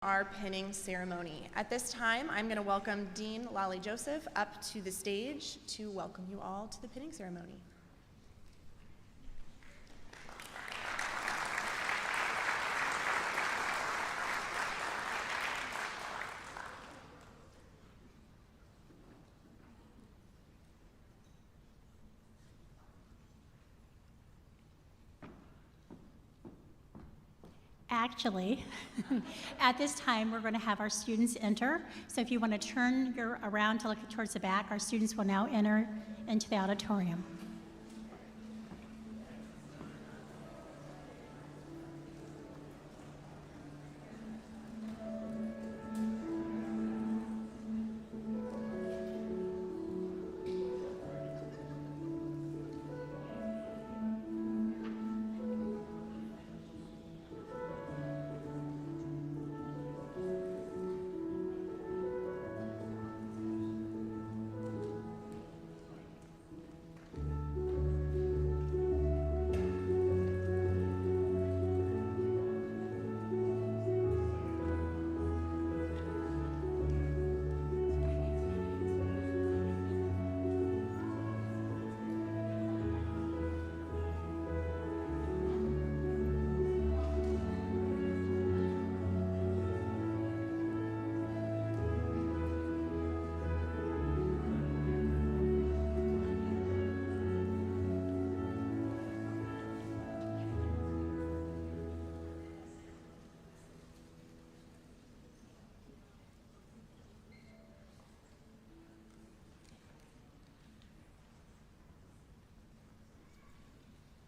Our pinning ceremony. At this time, I'm going to welcome Dean Lolly Joseph up to the stage to welcome you all to the pinning ceremony. Actually, at this time, we're going to have our students enter. So if you want to turn around to look towards the back, our students will now enter into the auditorium.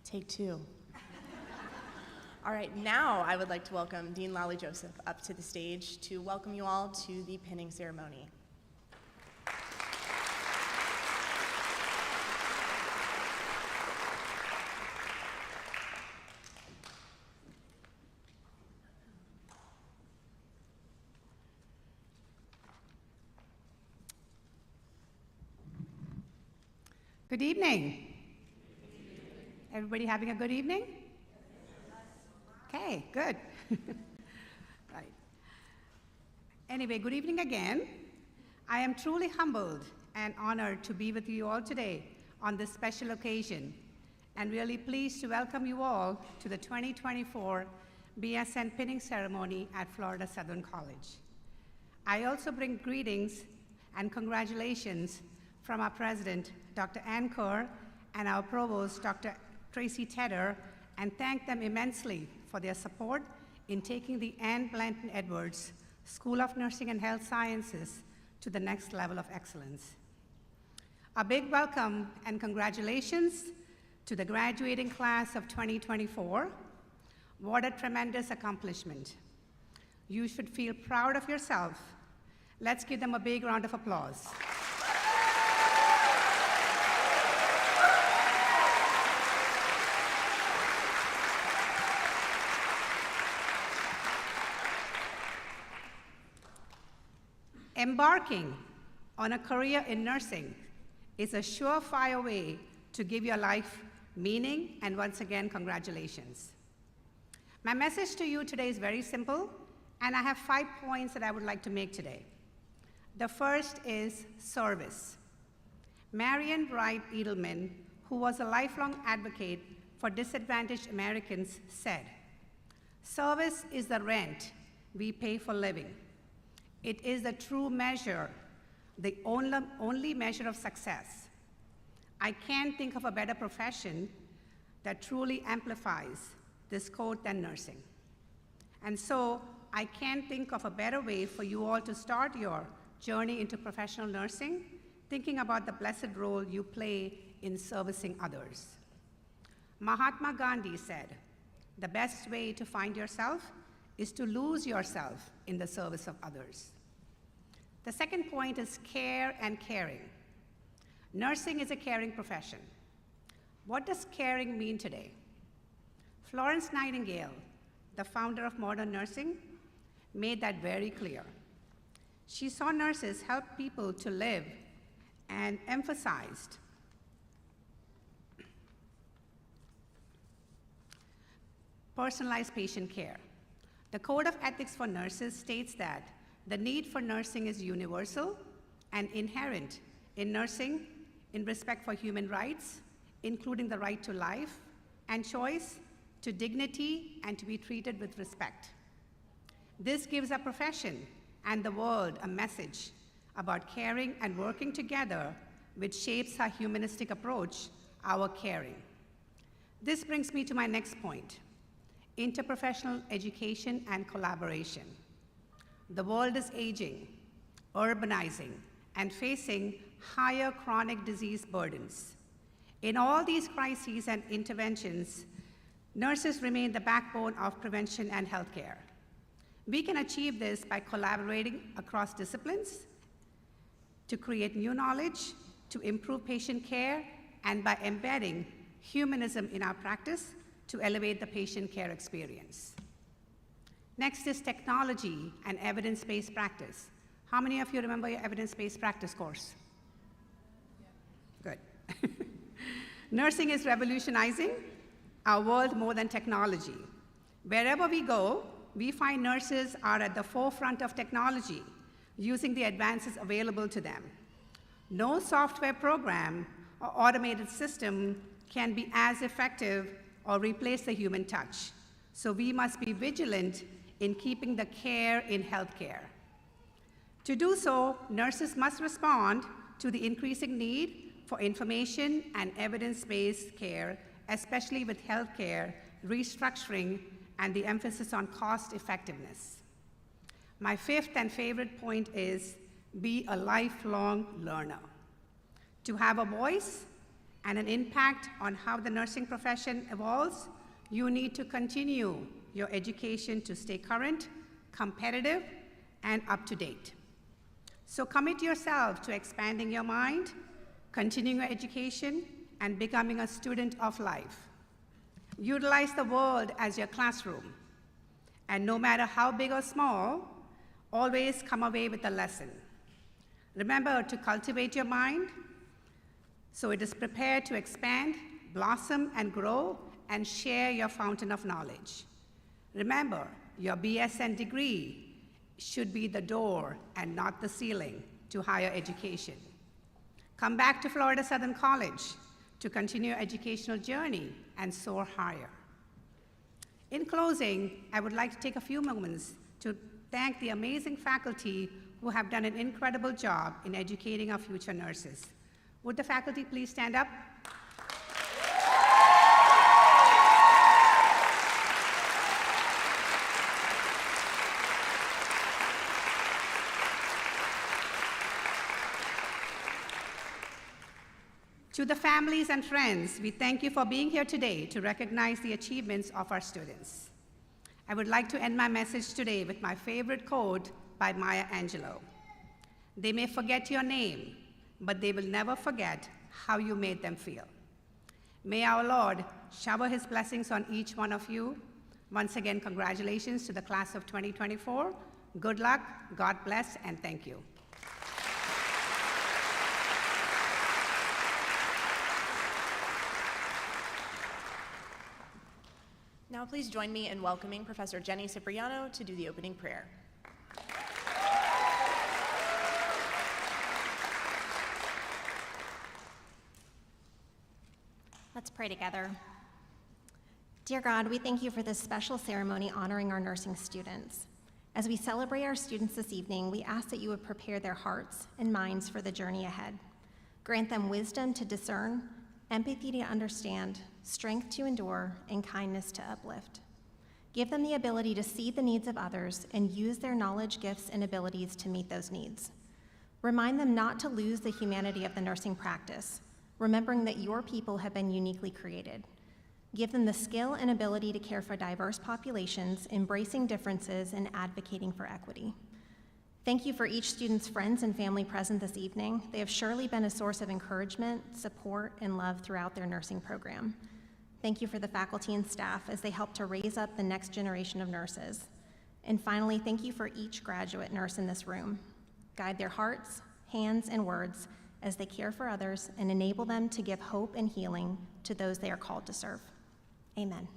Take two. All right, now I would like to welcome Dean Lolly Joseph up to the stage to welcome you all to the pinning ceremony. Good evening. Everybody having a good evening? Okay, good. Right. Anyway, good evening again. I am truly humbled and honored to be with you all today on this special occasion, and really pleased to welcome you all to the 2024 BSN pinning ceremony at Florida Southern College. I also bring greetings and congratulations from our president, Dr. Ann Kerr, and our provost, Dr. Tracy Tedder, and thank them immensely for their support in taking the Anne Blanton Edwards School of Nursing and Health Sciences to the next level of excellence. A big welcome and congratulations to the graduating class of 2024. What a tremendous accomplishment. You should feel proud of yourself. Let's give them a big round of applause. Embarking on a career in nursing is a surefire way to give your life meaning, and once again, congratulations. My message to you today is very simple, and I have 5 points that I would like to make today. The first is service. Marian Wright Edelman, who was a lifelong advocate for disadvantaged Americans, said, "Service is the rent we pay for living. It is the true measure, the only measure of success. I can't think of a better profession that truly amplifies this quote than nursing. And so I can't think of a better way for you all to start your journey into professional nursing, thinking about the blessed role you play in servicing others." Mahatma Gandhi said, "The best way to find yourself is to lose yourself in the service of others." The second point is care and caring. Nursing is a caring profession. What does caring mean today? Florence Nightingale, the founder of modern nursing, made that very clear. She saw nurses help people to live and emphasized personalized patient care. The Code of Ethics for Nurses states that the need for nursing is universal and inherent in nursing in respect for human rights, including the right to life and choice, to dignity, and to be treated with respect. This gives our profession and the world a message about caring and working together, which shapes our humanistic approach, our caring. This brings me to my next point: interprofessional education and collaboration. The world is aging, urbanizing, and facing higher chronic disease burdens. In all these crises and interventions, nurses remain the backbone of prevention and healthcare. We can achieve this by collaborating across disciplines to create new knowledge, to improve patient care, and by embedding humanism in our practice to elevate the patient care experience. Next is technology and evidence-based practice. How many of you remember your evidence-based practice course? Good. Nursing is revolutionizing our world more than technology. Wherever we go, we find nurses are at the forefront of technology, using the advances available to them. No software program or automated system can be as effective or replace the human touch. So we must be vigilant in keeping the care in healthcare. To do so, nurses must respond to the increasing need for information and evidence-based care, especially with healthcare restructuring and the emphasis on cost effectiveness. My fifth and favorite point is be a lifelong learner. To have a voice and an impact on how the nursing profession evolves, you need to continue your education to stay current, competitive, and up to date. So commit yourself to expanding your mind, continuing your education, and becoming a student of life. Utilize the world as your classroom, and no matter how big or small, always come away with a lesson. Remember to cultivate your mind so it is prepared to expand, blossom, and grow, and share your fountain of knowledge. Remember, your BSN degree should be the door and not the ceiling to higher education. Come back to Florida Southern College to continue your educational journey and soar higher. In closing, I would like to take a few moments to thank the amazing faculty who have done an incredible job in educating our future nurses. Would the faculty please stand up? To the families and friends, we thank you for being here today to recognize the achievements of our students. I would like to end my message today with my favorite quote by Maya Angelou. They may forget your name, but they will never forget how you made them feel. May our Lord shower his blessings on each one of you. Once again, congratulations to the class of 2024. Good luck, God bless, and thank you. Now please join me in welcoming Professor Jenny Cipriano to do the opening prayer. Let's pray together. Dear God, we thank you for this special ceremony honoring our nursing students. As we celebrate our students this evening, we ask that you would prepare their hearts and minds for the journey ahead. Grant them wisdom to discern, empathy to understand, strength to endure, and kindness to uplift. Give them the ability to see the needs of others and use their knowledge, gifts, and abilities to meet those needs. Remind them not to lose the humanity of the nursing practice, remembering that your people have been uniquely created. Give them the skill and ability to care for diverse populations, embracing differences and advocating for equity. Thank you for each student's friends and family present this evening. They have surely been a source of encouragement, support, and love throughout their nursing program. Thank you for the faculty and staff as they help to raise up the next generation of nurses. And finally, thank you for each graduate nurse in this room. Guide their hearts, hands, and words as they care for others and enable them to give hope and healing to those they are called to serve. Amen.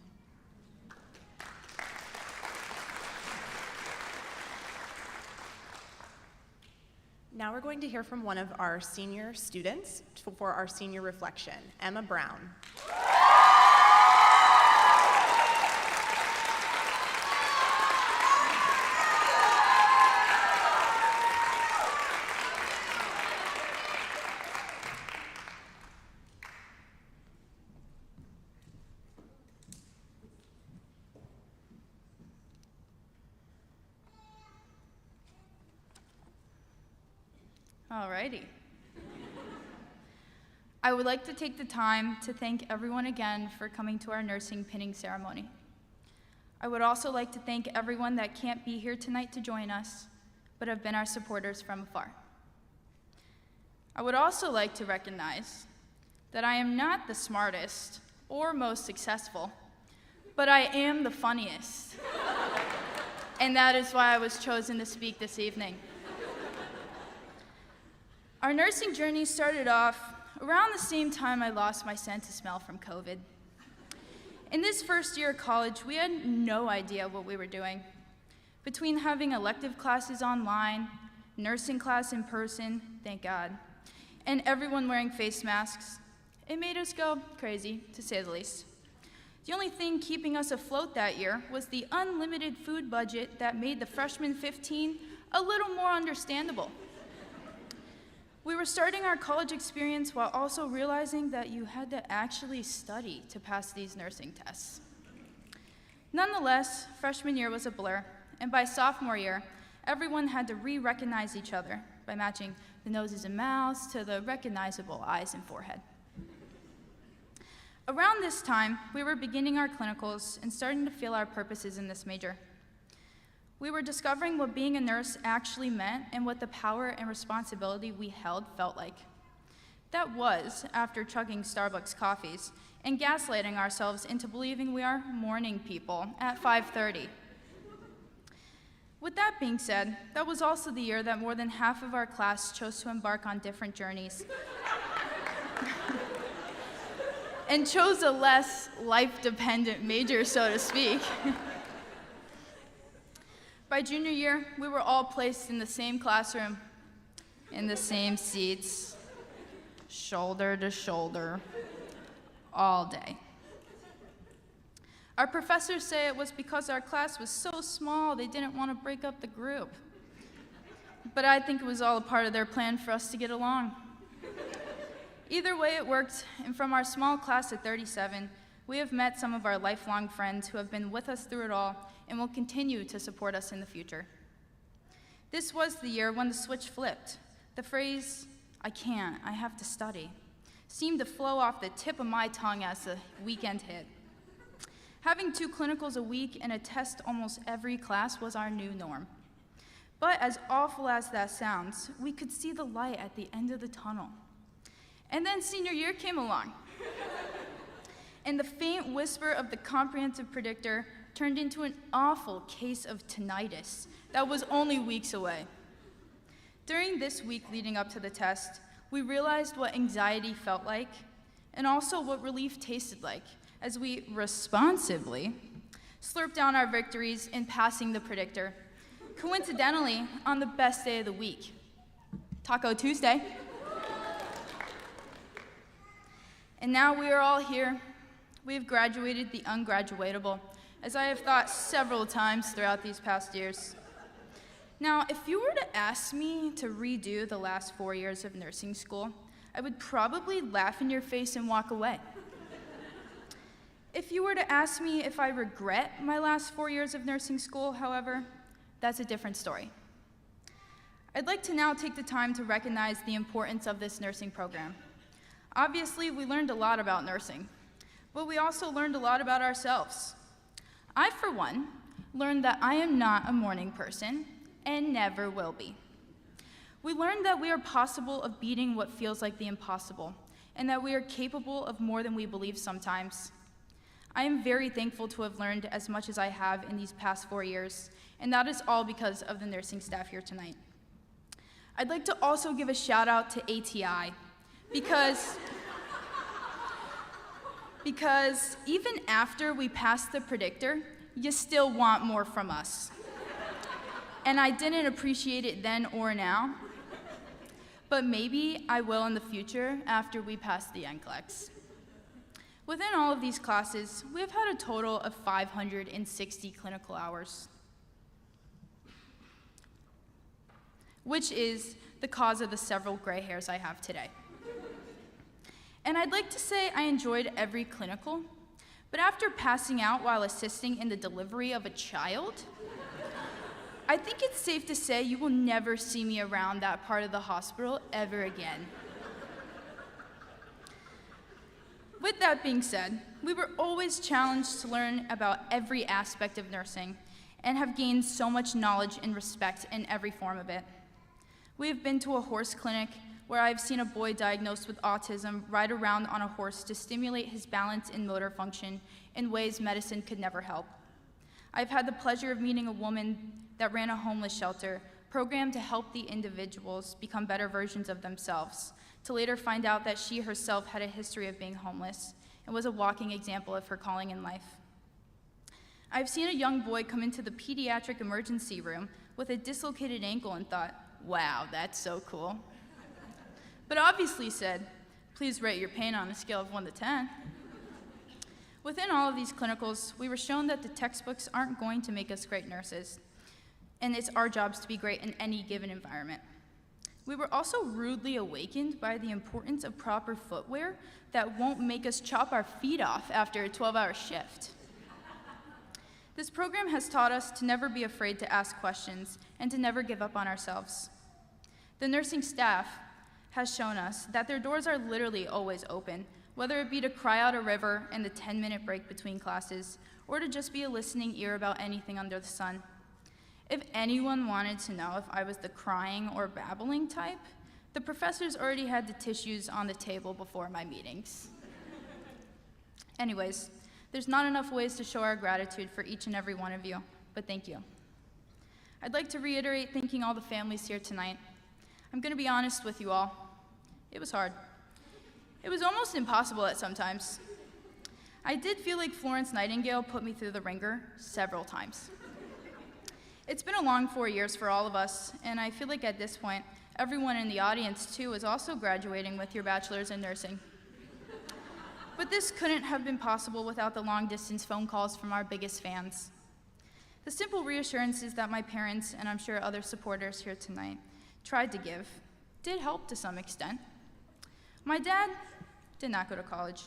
Now we're going to hear from one of our senior students for our senior reflection, Emma Brown. Alrighty. I would like to take the time to thank everyone again for coming to our nursing pinning ceremony. I would also like to thank everyone that can't be here tonight to join us, but have been our supporters from afar. I would also like to recognize that I am not the smartest or most successful, but I am the funniest. And that is why I was chosen to speak this evening. Our nursing journey started off around the same time I lost my sense of smell from COVID. In this first year of college, we had no idea what we were doing. Between having elective classes online, nursing class in person, thank God, and everyone wearing face masks, it made us go crazy, to say the least. The only thing keeping us afloat that year was the unlimited food budget that made the freshman 15 a little more understandable. We were starting our college experience while also realizing that you had to actually study to pass these nursing tests. Nonetheless, freshman year was a blur, and by sophomore year, everyone had to re-recognize each other by matching the noses and mouths to the recognizable eyes and forehead. Around this time, we were beginning our clinicals and starting to feel our purposes in this major. We were discovering what being a nurse actually meant and what the power and responsibility we held felt like. That was after chugging Starbucks coffees and gaslighting ourselves into believing we are morning people at 5:30. With that being said, that was also the year that more than half of our class chose to embark on different journeys and chose a less life-dependent major, so to speak. By junior year, we were all placed in the same classroom, in the same seats, shoulder to shoulder, all day. Our professors say it was because our class was so small they didn't want to break up the group. But I think it was all a part of their plan for us to get along. Either way, it worked, and from our small class of 37, we have met some of our lifelong friends who have been with us through it all and will continue to support us in the future. This was the year when the switch flipped. The phrase, "I can't, I have to study," seemed to flow off the tip of my tongue as the weekend hit. Having 2 clinicals a week and a test almost every class was our new norm. But as awful as that sounds, we could see the light at the end of the tunnel. And then senior year came along. And the faint whisper of the comprehensive predictor turned into an awful case of tinnitus that was only weeks away. During this week leading up to the test, we realized what anxiety felt like and also what relief tasted like as we responsibly slurped down our victories in passing the predictor, coincidentally on the best day of the week, Taco Tuesday. And now we are all here. We have graduated the ungraduatable, as I have thought several times throughout these past years. Now, if you were to ask me to redo the last 4 years of nursing school, I would probably laugh in your face and walk away. If you were to ask me if I regret my last 4 years of nursing school, however, that's a different story. I'd like to now take the time to recognize the importance of this nursing program. Obviously, we learned a lot about nursing, but we also learned a lot about ourselves. I, for one, learned that I am not a morning person and never will be. We learned that we are possible of beating what feels like the impossible, and that we are capable of more than we believe sometimes. I am very thankful to have learned as much as I have in these past 4 years, and that is all because of the nursing staff here tonight. I'd like to also give a shout out to ATI, because even after we pass the predictor, you still want more from us. And I didn't appreciate it then or now, but maybe I will in the future after we pass the NCLEX. Within all of these classes, we have had a total of 560 clinical hours, which is the cause of the several gray hairs I have today. And I'd like to say I enjoyed every clinical, but after passing out while assisting in the delivery of a child, I think it's safe to say you will never see me around that part of the hospital ever again. With that being said, we were always challenged to learn about every aspect of nursing and have gained so much knowledge and respect in every form of it. We have been to a horse clinic where I've seen a boy diagnosed with autism ride around on a horse to stimulate his balance and motor function in ways medicine could never help. I've had the pleasure of meeting a woman that ran a homeless shelter programmed to help the individuals become better versions of themselves, to later find out that she herself had a history of being homeless and was a walking example of her calling in life. I've seen a young boy come into the pediatric emergency room with a dislocated ankle and thought, wow, that's so cool. But obviously said, please rate your pain on a scale of 1 to 10. Within all of these clinicals, we were shown that the textbooks aren't going to make us great nurses, and it's our jobs to be great in any given environment. We were also rudely awakened by the importance of proper footwear that won't make us chop our feet off after a 12-hour shift. This program has taught us to never be afraid to ask questions and to never give up on ourselves. The nursing staff has shown us that their doors are literally always open, whether it be to cry out a river in the 10-minute break between classes, or to just be a listening ear about anything under the sun. If anyone wanted to know if I was the crying or babbling type, the professors already had the tissues on the table before my meetings. Anyways, there's not enough ways to show our gratitude for each and every one of you, but thank you. I'd like to reiterate thanking all the families here tonight. I'm gonna be honest with you all. It was hard. It was almost impossible at some times. I did feel like Florence Nightingale put me through the ringer several times. It's been a long 4 years for all of us, and I feel like at this point, everyone in the audience too is also graduating with your bachelor's in nursing. But this couldn't have been possible without the long-distance phone calls from our biggest fans. The simple reassurances that my parents, and I'm sure other supporters here tonight, tried to give did help to some extent. My dad did not go to college,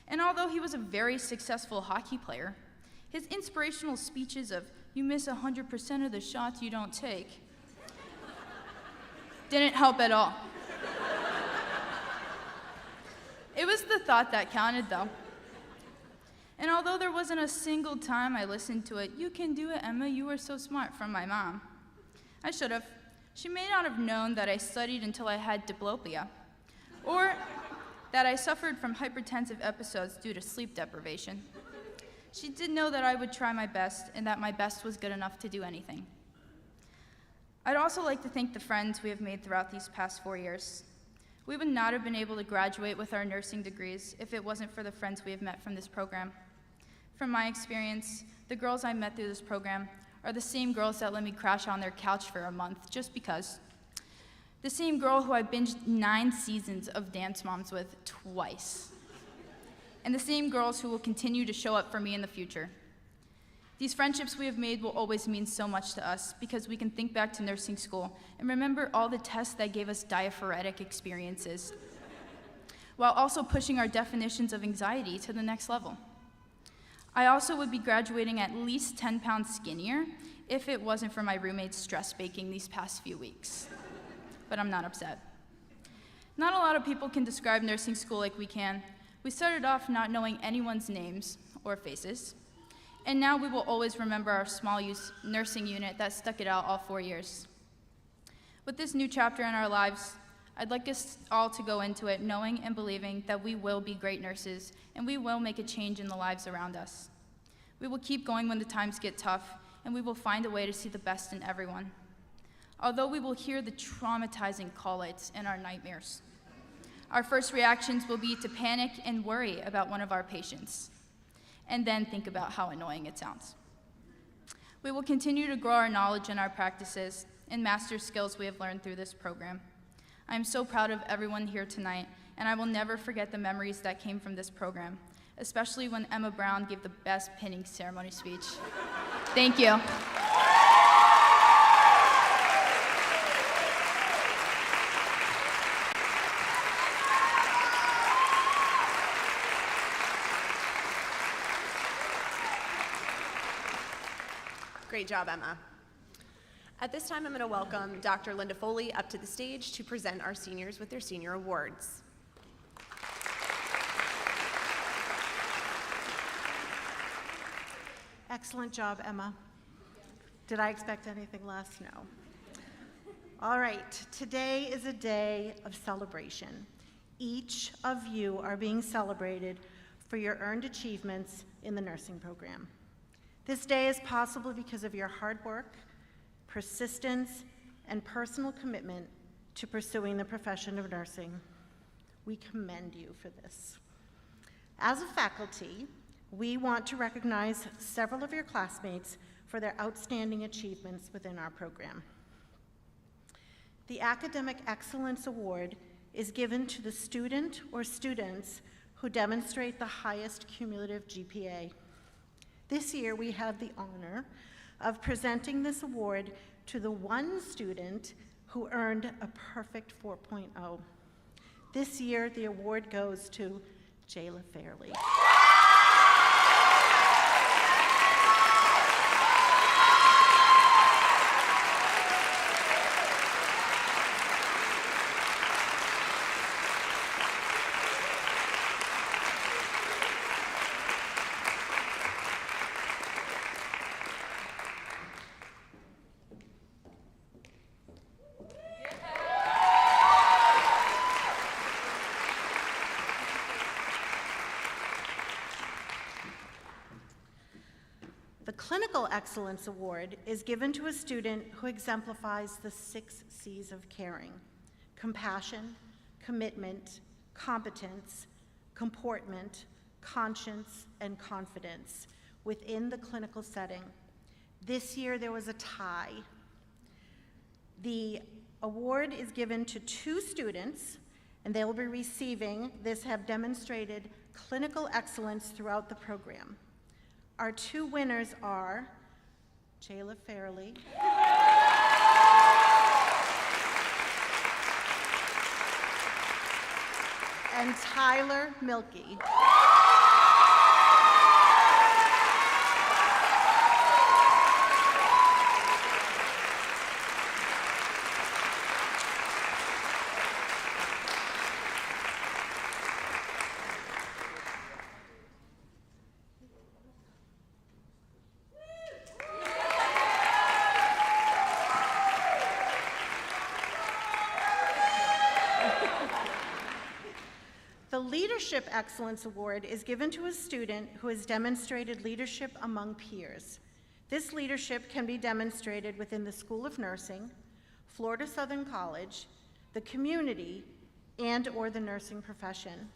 and although he was a very successful hockey player, his inspirational speeches of, "You miss 100% of the shots you don't take," didn't help at all. It was the thought that counted, though. And although there wasn't a single time I listened to it, "You can do it, Emma, you are so smart," from my mom, I should have. She may not have known that I studied until I had diplopia, or that I suffered from hypertensive episodes due to sleep deprivation. She did know that I would try my best and that my best was good enough to do anything. I'd also like to thank the friends we have made throughout these past 4 years. We would not have been able to graduate with our nursing degrees if it wasn't for the friends we have met from this program. From my experience, the girls I met through this program are the same girls that let me crash on their couch for a month just because. The same girl who I binged 9 seasons of Dance Moms with twice. And the same girls who will continue to show up for me in the future. These friendships we have made will always mean so much to us because we can think back to nursing school and remember all the tests that gave us diaphoretic experiences, while also pushing our definitions of anxiety to the next level. I also would be graduating at least 10 pounds skinnier if it wasn't for my roommate's stress baking these past few weeks. But I'm not upset. Not a lot of people can describe nursing school like we can. We started off not knowing anyone's names or faces, and now we will always remember our small nursing unit that stuck it out all 4 years. With this new chapter in our lives, I'd like us all to go into it knowing and believing that we will be great nurses and we will make a change in the lives around us. We will keep going when the times get tough, and we will find a way to see the best in everyone. Although we will hear the traumatizing call-outs in our nightmares, our first reactions will be to panic and worry about one of our patients, and then think about how annoying it sounds. We will continue to grow our knowledge and our practices and master skills we have learned through this program. I am so proud of everyone here tonight, and I will never forget the memories that came from this program, especially when Emma Brown gave the best pinning ceremony speech. Thank you. Great job, Emma. At this time, I'm going to welcome Dr. Linda Foley up to the stage to present our seniors with their senior awards. Excellent job, Emma. Did I expect anything less? No. All right, today is a day of celebration. Each of you are being celebrated for your earned achievements in the nursing program. This day is possible because of your hard work, persistence, and personal commitment to pursuing the profession of nursing. We commend you for this. As a faculty, we want to recognize several of your classmates for their outstanding achievements within our program. The Academic Excellence Award is given to the student or students who demonstrate the highest cumulative GPA. This year, we have the honor of presenting this award to the one student who earned a perfect 4.0. This year, the award goes to Jayla Fairley. The Clinical Excellence Award is given to a student who exemplifies the 6 C's of caring: compassion, commitment, competence, comportment, conscience, and confidence within the clinical setting. This year there was a tie. The award is given to 2 students, and they will be receiving this, have demonstrated clinical excellence throughout the program. Our 2 winners are Jayla Fairley and Tyler Milkey. The Leadership Excellence Award is given to a student who has demonstrated leadership among peers. This leadership can be demonstrated within the School of Nursing, Florida Southern College, the community, and/or the nursing profession.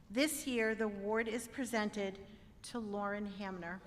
This year, the award is presented to Lauren Hamner.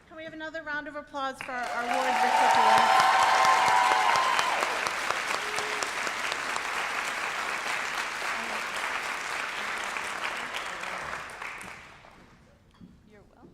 Can we have another round of applause for our award recipients? You're welcome.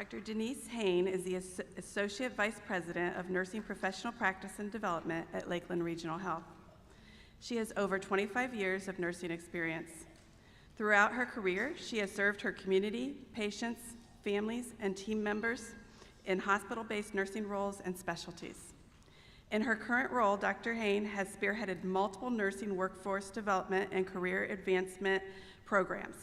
Dr. Denise Hain is the Associate Vice President of Nursing Professional Practice and Development at Lakeland Regional Health. She has over 25 years of nursing experience. Throughout her career, she has served her community, patients, families, and team members in hospital-based nursing roles and specialties. In her current role, Dr. Hain has spearheaded multiple nursing workforce development and career advancement programs,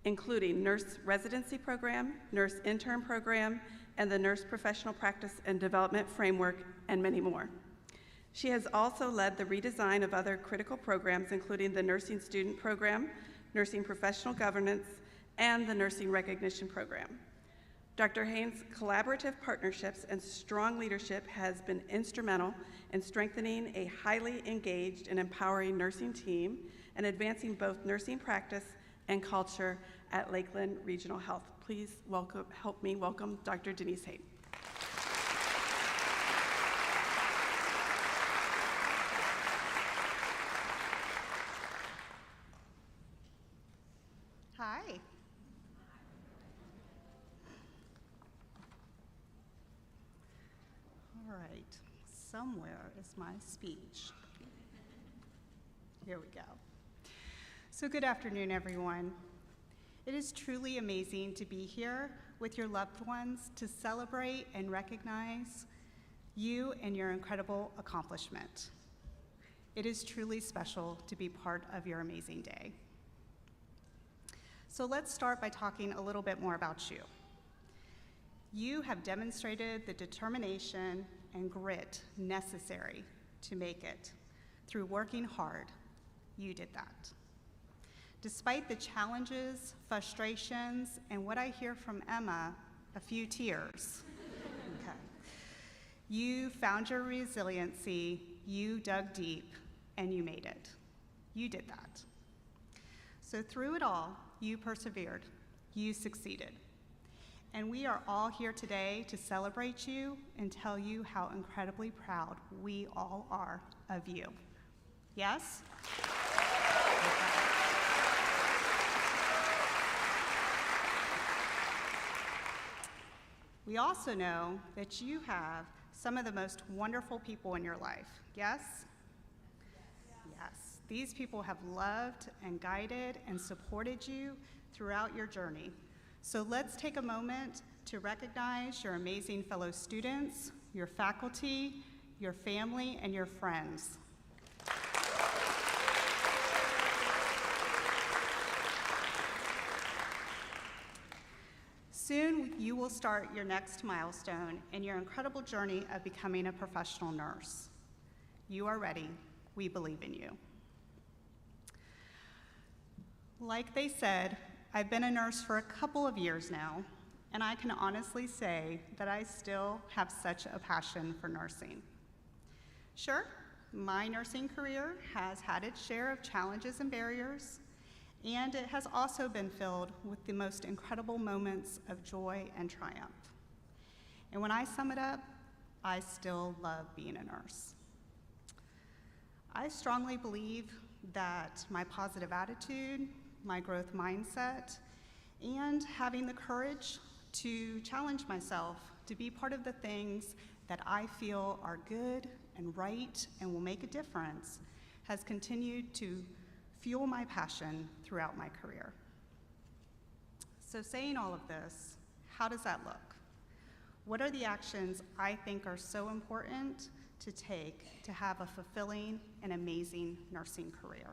including nurse residency program, nurse intern program, and the Nurse Professional Practice and Development Framework, and many more. She has also led the redesign of other critical programs, including the Nursing Student Program, Nursing Professional Governance, and the Nursing Recognition Program. Dr. Hain's collaborative partnerships and strong leadership has been instrumental in strengthening a highly engaged and empowering nursing team and advancing both nursing practice and culture at Lakeland Regional Health. Please help me welcome Dr. Denise Hain. Hi. All right, somewhere is my speech. Here we go. So good afternoon, everyone. It is truly amazing to be here with your loved ones to celebrate and recognize you and your incredible accomplishment. It is truly special to be part of your amazing day. So let's start by talking a little bit more about you. You have demonstrated the determination and grit necessary to make it. Through working hard, you did that. Despite the challenges, frustrations, and what I hear from Emma, a few tears. Okay. You found your resiliency, you dug deep, and you made it. You did that. So through it all, you persevered, you succeeded. And we are all here today to celebrate you and tell you how incredibly proud we all are of you. Yes? We also know that you have some of the most wonderful people in your life. Yes? Yes. These people have loved and guided and supported you throughout your journey. So let's take a moment to recognize your amazing fellow students, your faculty, your family, and your friends. Soon, you will start your next milestone in your incredible journey of becoming a professional nurse. You are ready. We believe in you. Like they said, I've been a nurse for a couple of years now, and I can honestly say that I still have such a passion for nursing. Sure, my nursing career has had its share of challenges and barriers, and it has also been filled with the most incredible moments of joy and triumph. And when I sum it up, I still love being a nurse. I strongly believe that my positive attitude, my growth mindset, and having the courage to challenge myself to be part of the things that I feel are good and right and will make a difference has continued to fuel my passion throughout my career. So saying all of this, how does that look? What are the actions I think are so important to take to have a fulfilling and amazing nursing career?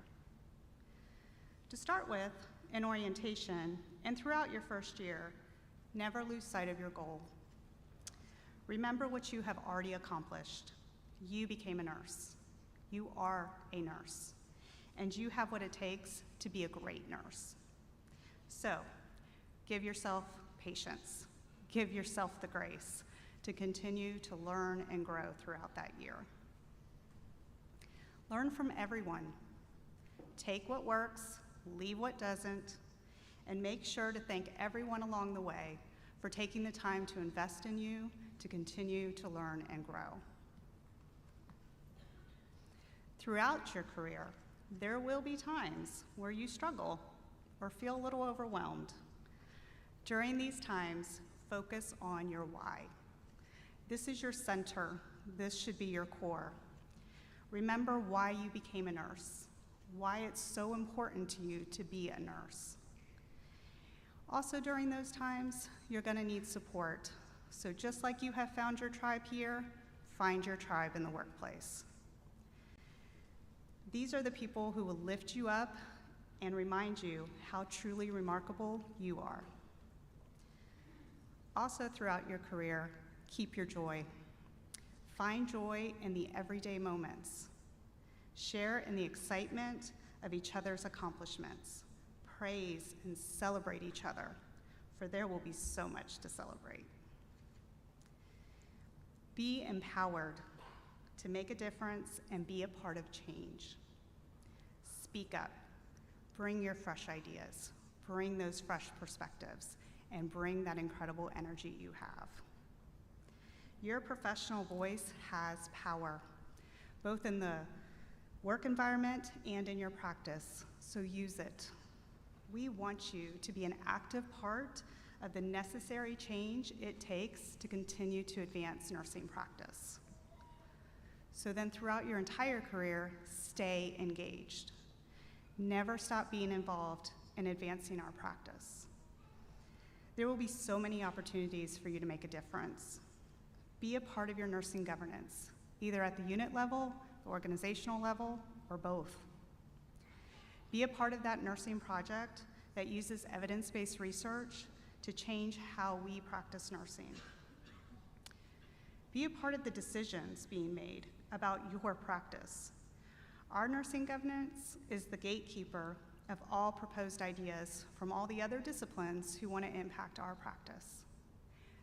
To start with, in orientation and throughout your first year, never lose sight of your goal. Remember what you have already accomplished. You became a nurse. You are a nurse. And you have what it takes to be a great nurse. So, give yourself patience. Give yourself the grace to continue to learn and grow throughout that year. Learn from everyone. Take what works, leave what doesn't, and make sure to thank everyone along the way for taking the time to invest in you to continue to learn and grow. Throughout your career, there will be times where you struggle or feel a little overwhelmed. During these times, focus on your why. This is your center. This should be your core. Remember why you became a nurse, why it's so important to you to be a nurse. Also, during those times, you're going to need support. So just like you have found your tribe here, find your tribe in the workplace. These are the people who will lift you up and remind you how truly remarkable you are. Also, throughout your career, keep your joy. Find joy in the everyday moments. Share in the excitement of each other's accomplishments. Praise and celebrate each other, for there will be so much to celebrate. Be empowered to make a difference and be a part of change. Speak up. Bring your fresh ideas. Bring those fresh perspectives, and bring that incredible energy you have. Your professional voice has power, both in the work environment and in your practice, so use it. We want you to be an active part of the necessary change it takes to continue to advance nursing practice. So then throughout your entire career, stay engaged. Never stop being involved in advancing our practice. There will be so many opportunities for you to make a difference. Be a part of your nursing governance, either at the unit level, the organizational level, or both. Be a part of that nursing project that uses evidence-based research to change how we practice nursing. Be a part of the decisions being made about your practice. Our nursing governance is the gatekeeper of all proposed ideas from all the other disciplines who want to impact our practice.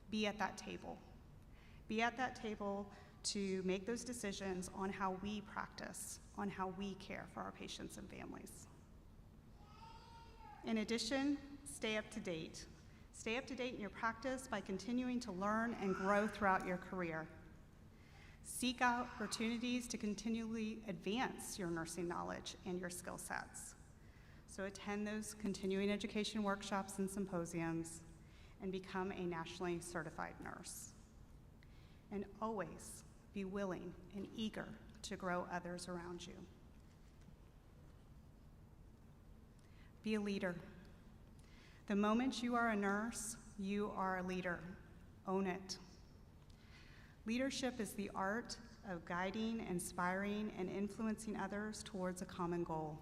Be at that table. Be at that table to make those decisions on how we practice, on how we care for our patients and families. In addition, stay up to date. Stay up to date in your practice by continuing to learn and grow throughout your career. Seek out opportunities to continually advance your nursing knowledge and your skill sets. So attend those continuing education workshops and symposiums and become a nationally certified nurse. And always be willing and eager to grow others around you. Be a leader. The moment you are a nurse, you are a leader. Own it. Leadership is the art of guiding, inspiring, and influencing others towards a common goal.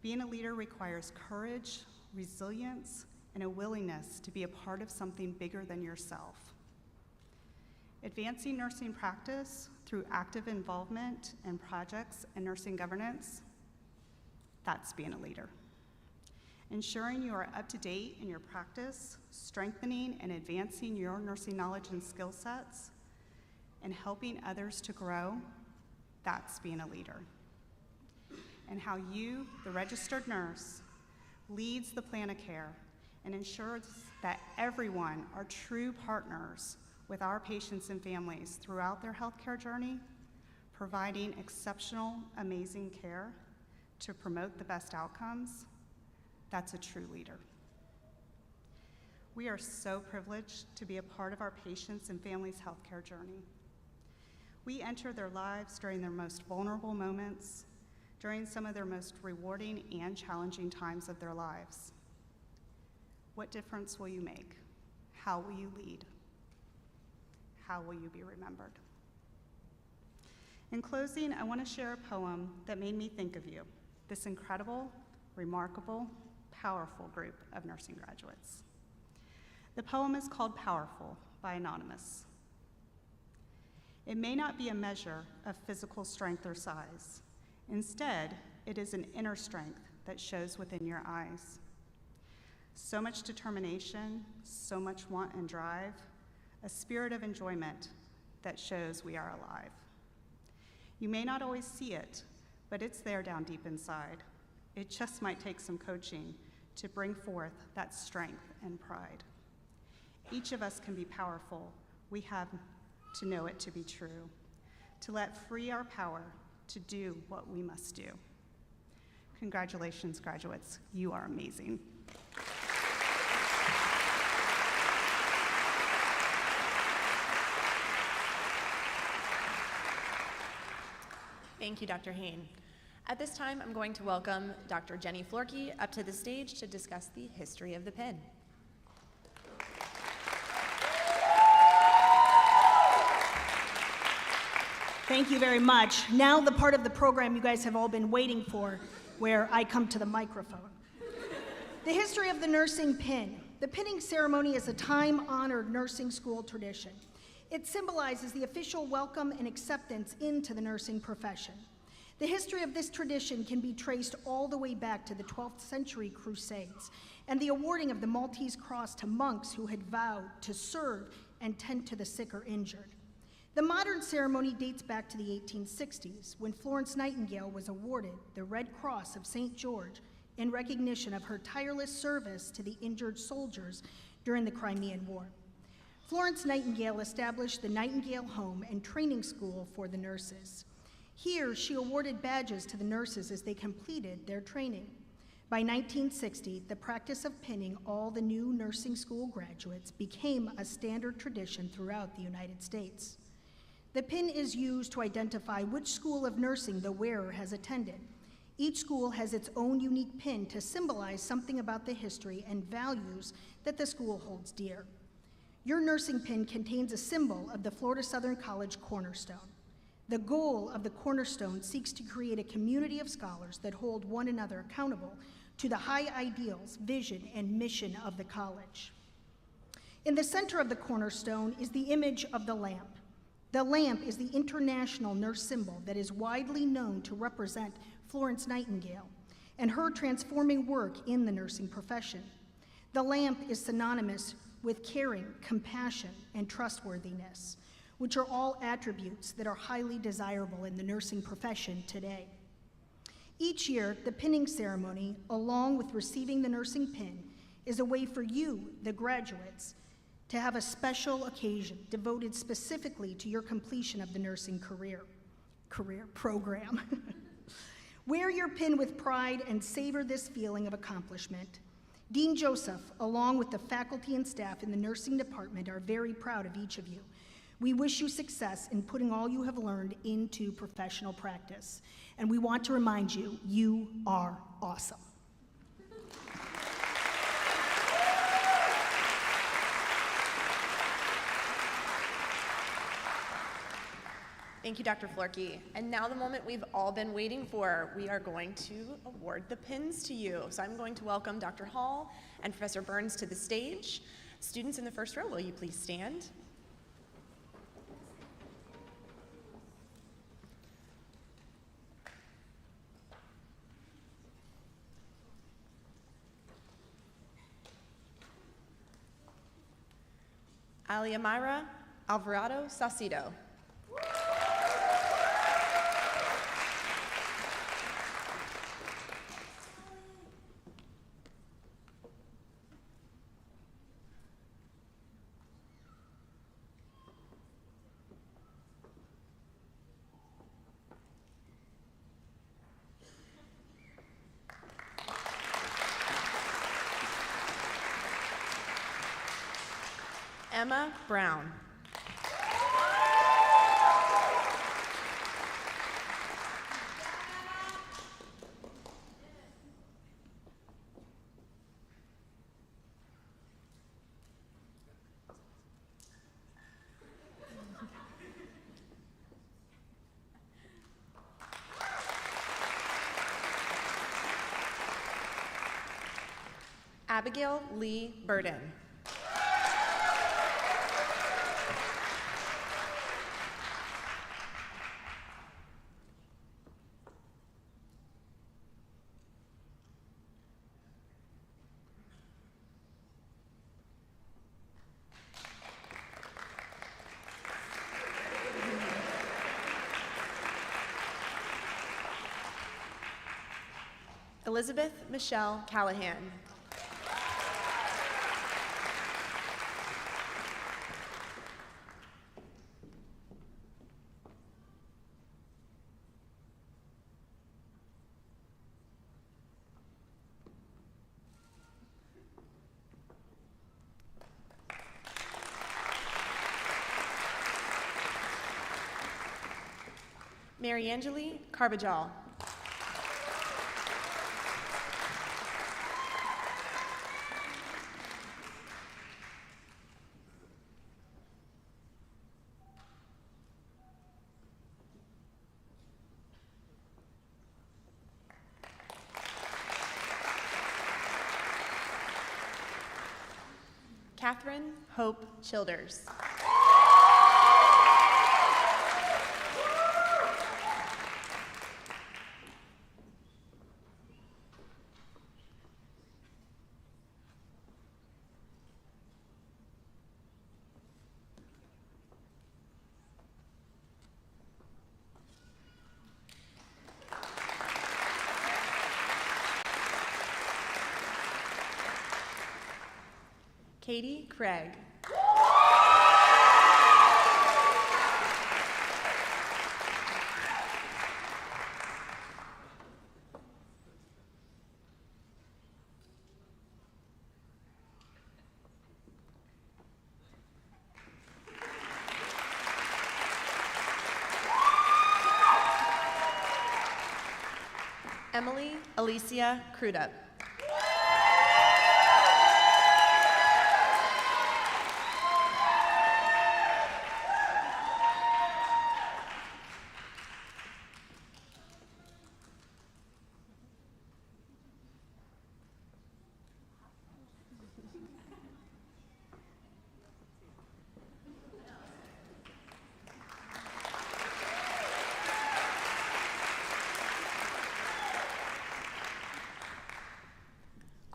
Being a leader requires courage, resilience, and a willingness to be a part of something bigger than yourself. Advancing nursing practice through active involvement in projects and nursing governance, that's being a leader. Ensuring you are up to date in your practice, strengthening and advancing your nursing knowledge and skill sets, and helping others to grow, that's being a leader. And how you, the registered nurse, leads the plan of care and ensures that everyone are true partners with our patients and families throughout their healthcare journey, providing exceptional, amazing care to promote the best outcomes, that's a true leader. We are so privileged to be a part of our patients' and families' healthcare journey. We enter their lives during their most vulnerable moments, during some of their most rewarding and challenging times of their lives. What difference will you make? How will you lead? How will you be remembered? In closing, I want to share a poem that made me think of you, this incredible, remarkable, powerful group of nursing graduates. The poem is called Powerful by Anonymous. It may not be a measure of physical strength or size. Instead, it is an inner strength that shows within your eyes. So much determination, so much want and drive, a spirit of enjoyment that shows we are alive. You may not always see it, but it's there down deep inside. It just might take some coaching to bring forth that strength and pride. Each of us can be powerful. We have to know it to be true, to let free our power to do what we must do. Congratulations, graduates. You are amazing. Thank you, Dr. Hain. At this time, I'm going to welcome Dr. Jenny Florkey up to the stage to discuss the history of the pin. Thank you very much. Now the part of the program you guys have all been waiting for, where I come to the microphone. The history of the nursing pin. The pinning ceremony is a time-honored nursing school tradition. It symbolizes the official welcome and acceptance into the nursing profession. The history of this tradition can be traced all the way back to the 12th century Crusades and the awarding of the Maltese Cross to monks who had vowed to serve and tend to the sick or injured. The modern ceremony dates back to the 1860s, when Florence Nightingale was awarded the Red Cross of St. George in recognition of her tireless service to the injured soldiers during the Crimean War. Florence Nightingale established the Nightingale Home and Training School for the nurses. Here, she awarded badges to the nurses as they completed their training. By 1960, the practice of pinning all the new nursing school graduates became a standard tradition throughout the United States. The pin is used to identify which school of nursing the wearer has attended. Each school has its own unique pin to symbolize something about the history and values that the school holds dear. Your nursing pin contains a symbol of the Florida Southern College Cornerstone. The goal of the Cornerstone seeks to create a community of scholars that hold one another accountable to the high ideals, vision, and mission of the college. In the center of the Cornerstone is the image of the lamp. The lamp is the international nurse symbol that is widely known to represent Florence Nightingale and her transforming work in the nursing profession. The lamp is synonymous with caring, compassion, and trustworthiness, which are all attributes that are highly desirable in the nursing profession today. Each year, the pinning ceremony, along with receiving the nursing pin, is a way for you, the graduates, to have a special occasion devoted specifically to your completion of the nursing career program. Wear your pin with pride and savor this feeling of accomplishment. Dean Joseph, along with the faculty and staff in the nursing department, are very proud of each of you. We wish you success in putting all you have learned into professional practice. And we want to remind you, you are awesome. Thank you, Dr. Florkey. And now the moment we've all been waiting for. We are going to award the pins to you. So I'm going to welcome Dr. Hall and Professor Burns to the stage. Students in the first row, will you please stand? Aliamira Alvarado Saucedo. Emma Brown. Abigail Lee Burden. Elizabeth Michelle Callahan. Mariangeli Carbajal. Catherine Hope Childers. Katie Craig. Emily Alicia Crudup.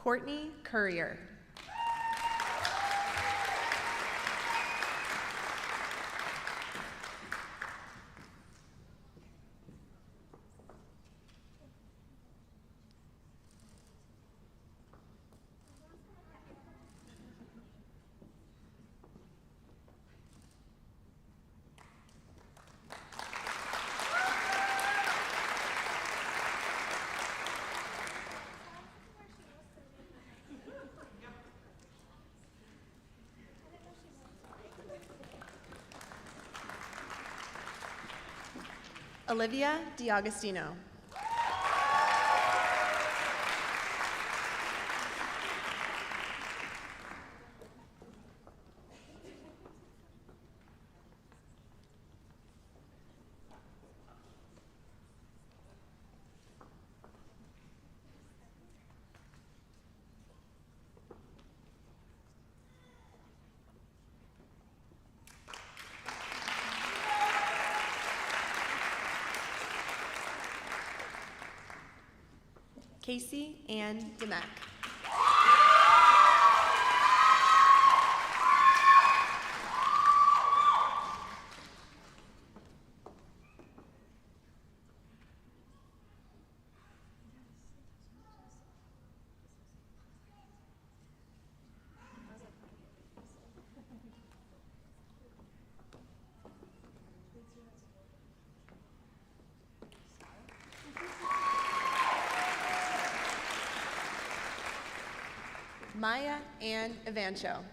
Courtney Courier. Olivia DiAgostino. Casey Ann Demack. Maya Ann Evancho.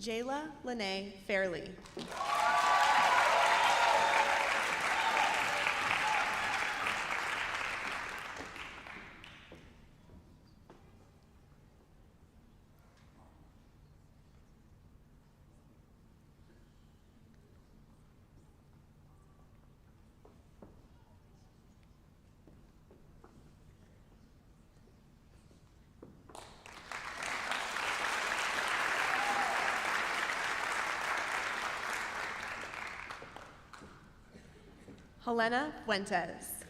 Jayla Lene Fairley. Helena Fuentes.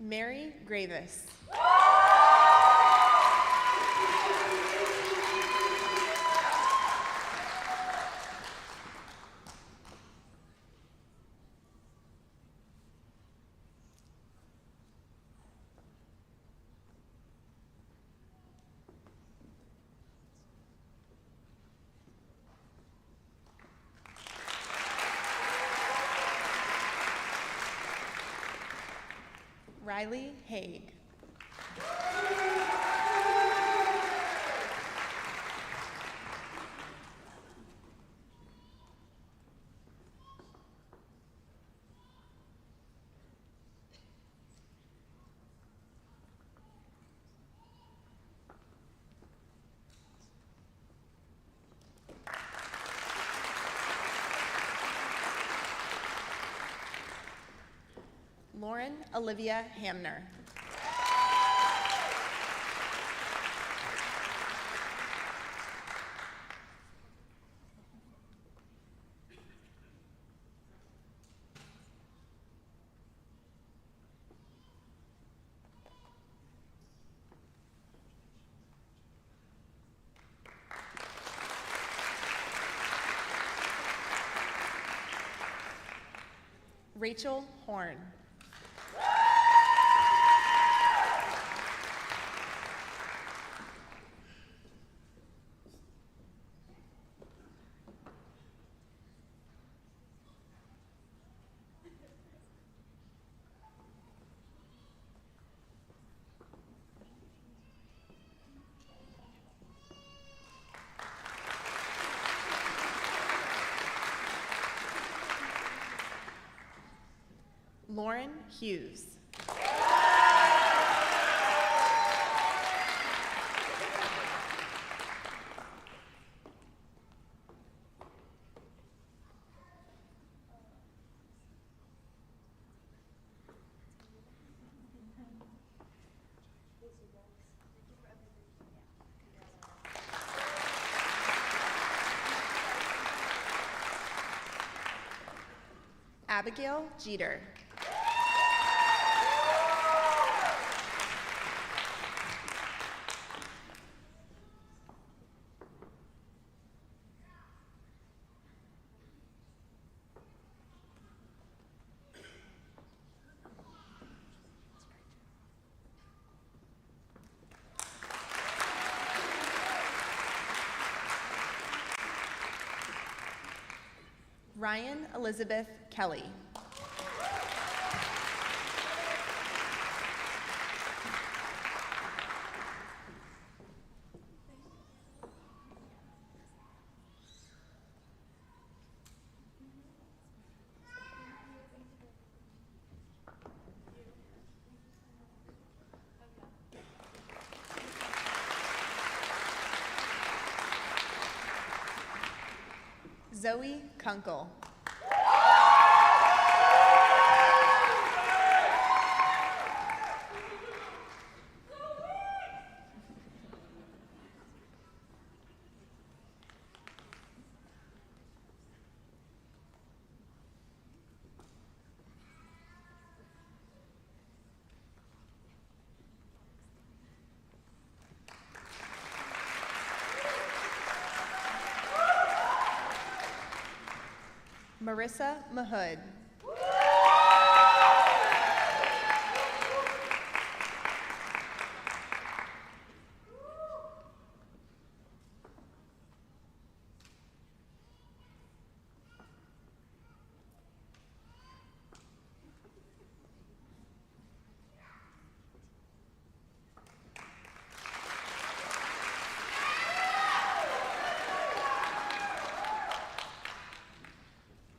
Mary Gravis. Riley Haig. Lauren Olivia Hamner. Rachel Horn. Lauren Hughes. Abigail Jeter. Ryan Elizabeth Kelly. Zoe Kunkel. Marissa Mahood.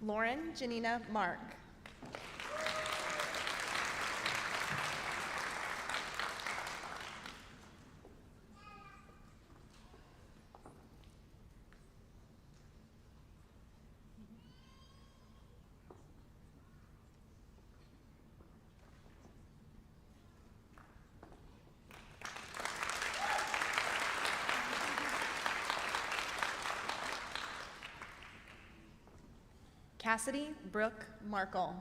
Lauren Janina Mark. Cassidy Brooke Markle.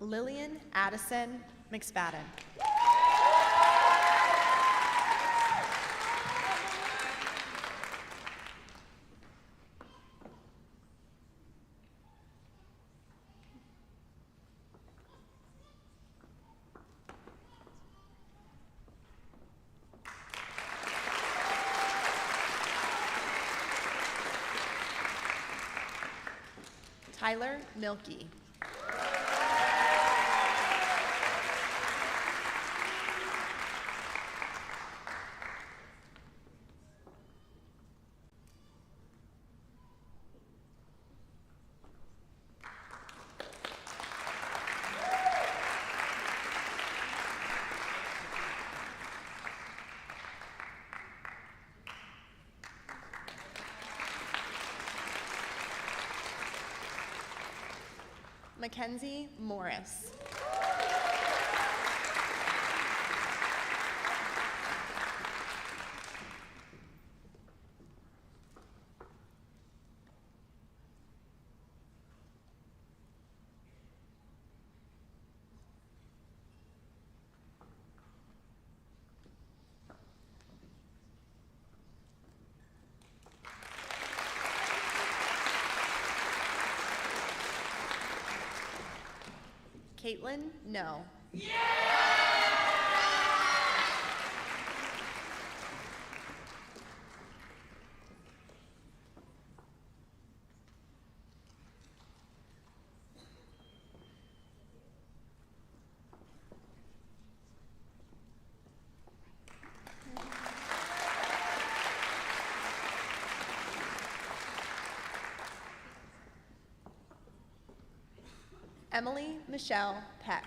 Lillian Addison McSpadden. Tyler Milkey. Mackenzie Morris. Caitlin No. Emily Michelle Peck.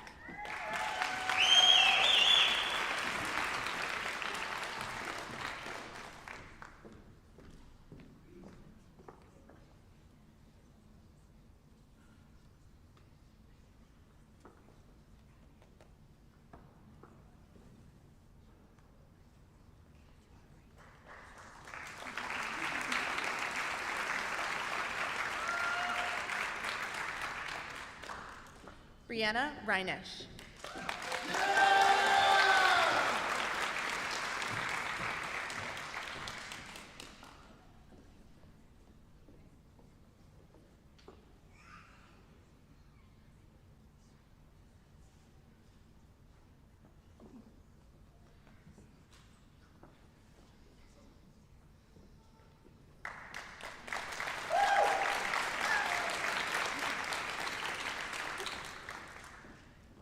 Brianna Reinish.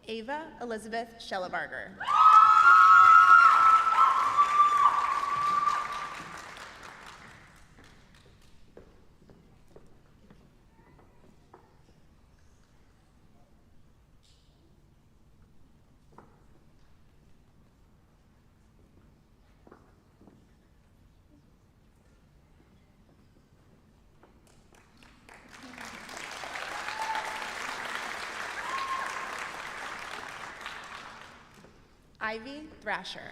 Ava Elizabeth Schellebarger. Ivy Thrasher.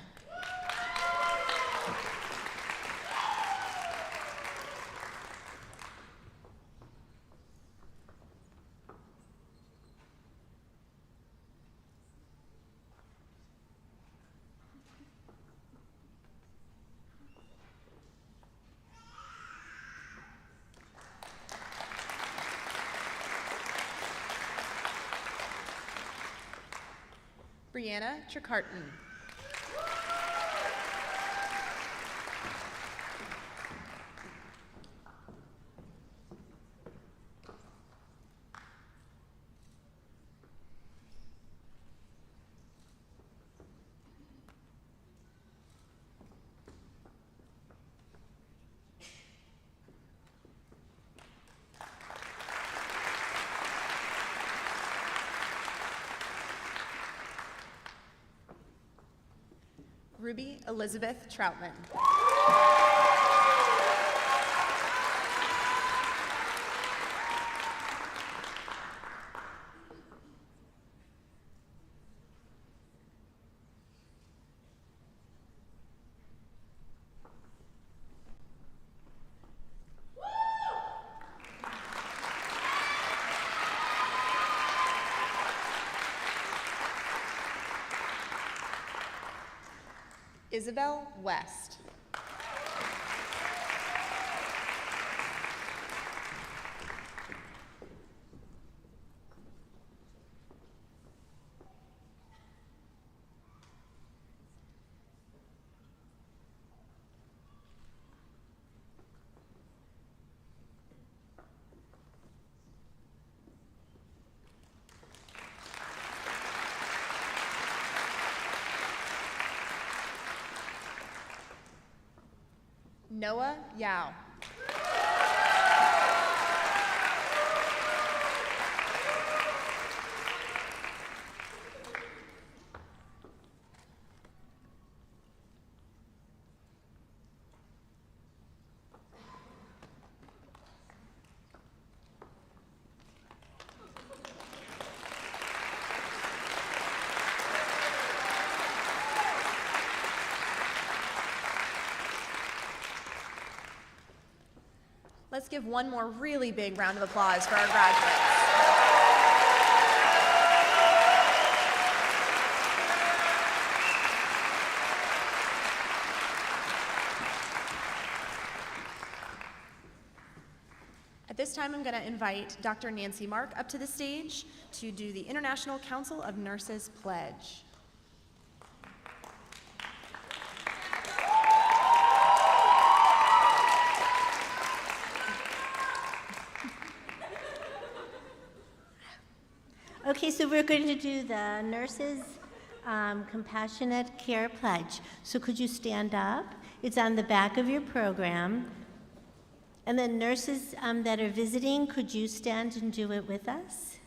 Brianna Tricarton. Ruby Elizabeth Troutman. Isabel West. Noah Yao. Let's give one more really big round of applause for our graduates. At this time, I'm going to invite Dr. Nancy Mark up to the stage to do the International Council of Nurses Pledge. Okay, so we're going to do the Nurses Compassionate Care Pledge. So could you stand up? It's on the back of your program. And then nurses that are visiting, could you stand and do it with us?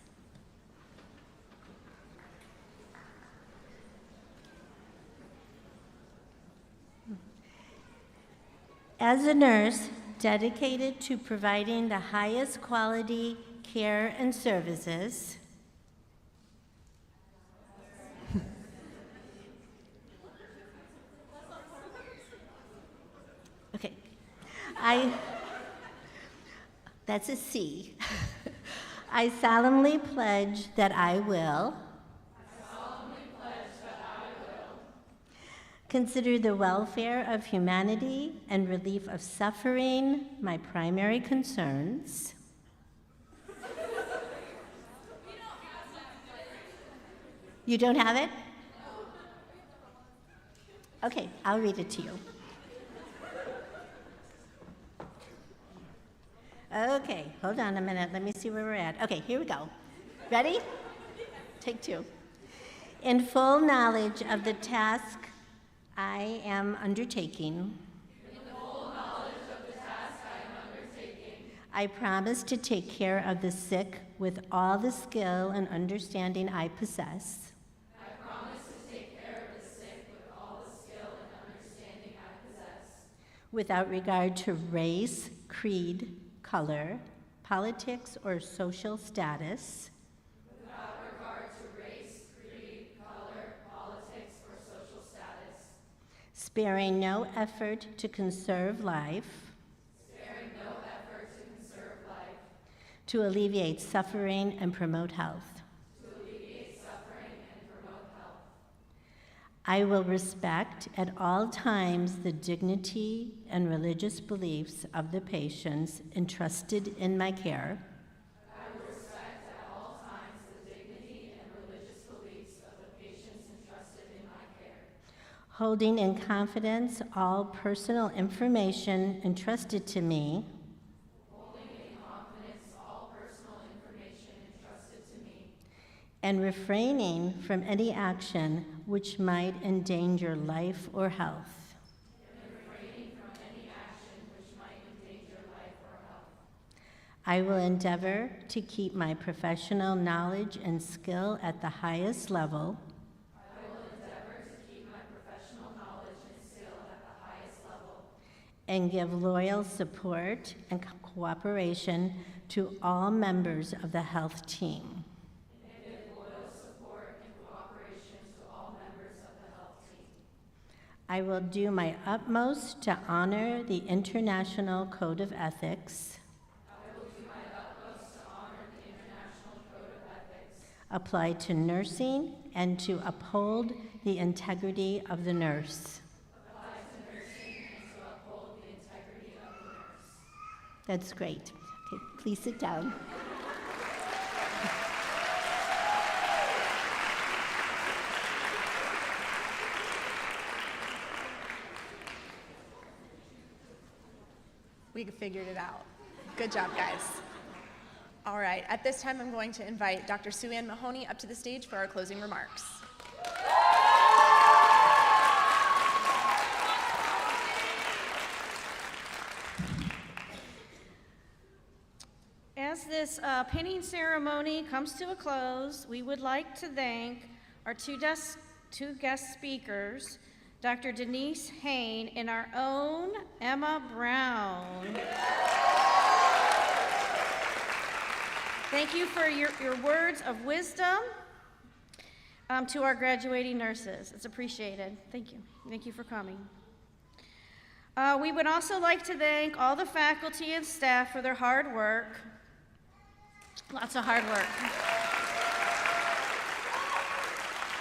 As a nurse dedicated to providing the highest quality care and services, okay, that's a C. I solemnly pledge that I will consider the welfare of humanity and relief of suffering my primary concerns. You don't have it? Okay, I'll read it to you. Okay, hold on a minute. Let me see where we're at. Okay, here we go. Ready? Take two. In full knowledge of the task I am undertaking, I promise to take care of the sick with all the skill and understanding I possess. Without regard to race, creed, color, politics, or social status. Sparing no effort to conserve life. To alleviate suffering and promote health. I will respect at all times the dignity and religious beliefs of the patients entrusted in my care. Holding in confidence all personal information entrusted to me. And refraining from any action which might endanger life or health. I will endeavor to keep my professional knowledge and skill at the highest level. And give loyal support and cooperation to all members of the health team. I will do my utmost to honor the International Code of Ethics. Applied to nursing and to uphold the integrity of the nurse. That's great. Okay, please sit down. We figured it out. Good job, guys. All right, at this time, I'm going to invite Dr. Sue Ann Mahoney up to the stage for our closing remarks. As this pinning ceremony comes to a close, we would like to thank our two guest speakers, Dr. Denise Hain and our own Emma Brown. Thank you for your words of wisdom to our graduating nurses. It's appreciated. Thank you. Thank you for coming. We would also like to thank all the faculty and staff for their hard work. Lots of hard work.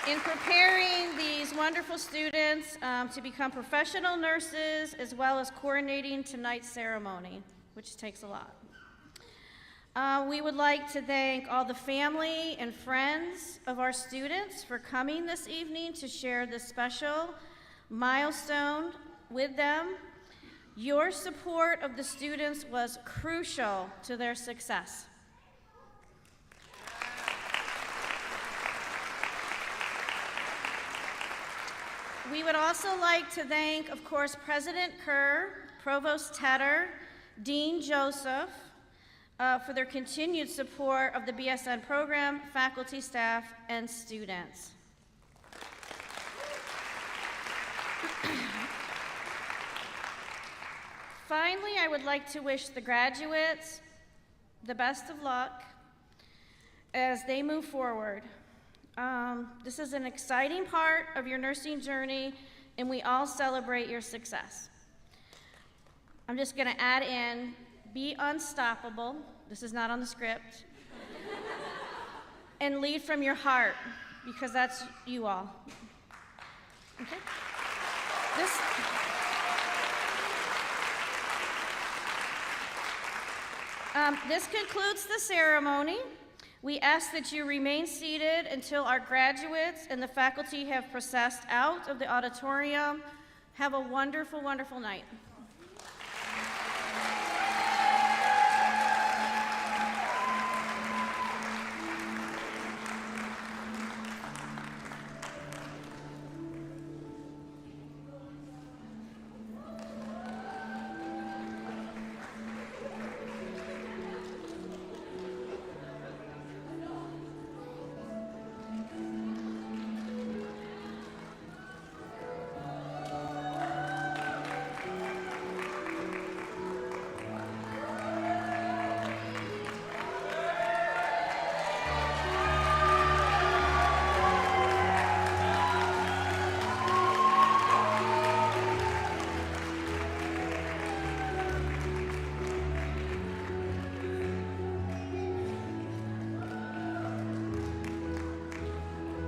In preparing these wonderful students to become professional nurses, as well as coordinating tonight's ceremony, which takes a lot. We would like to thank all the family and friends of our students for coming this evening to share this special milestone with them. Your support of the students was crucial to their success. We would also like to thank, of course, President Kerr, Provost Tedder, Dean Joseph, for their continued support of the BSN program, faculty, staff, and students. Finally, I would like to wish the graduates the best of luck as they move forward. This is an exciting part of your nursing journey, and we all celebrate your success. I'm just going to add in, be unstoppable. This is not on the script. And lead from your heart, because that's you all. Okay? This concludes the ceremony. We ask that you remain seated until our graduates and the faculty have processed out of the auditorium. Have a wonderful, wonderful night.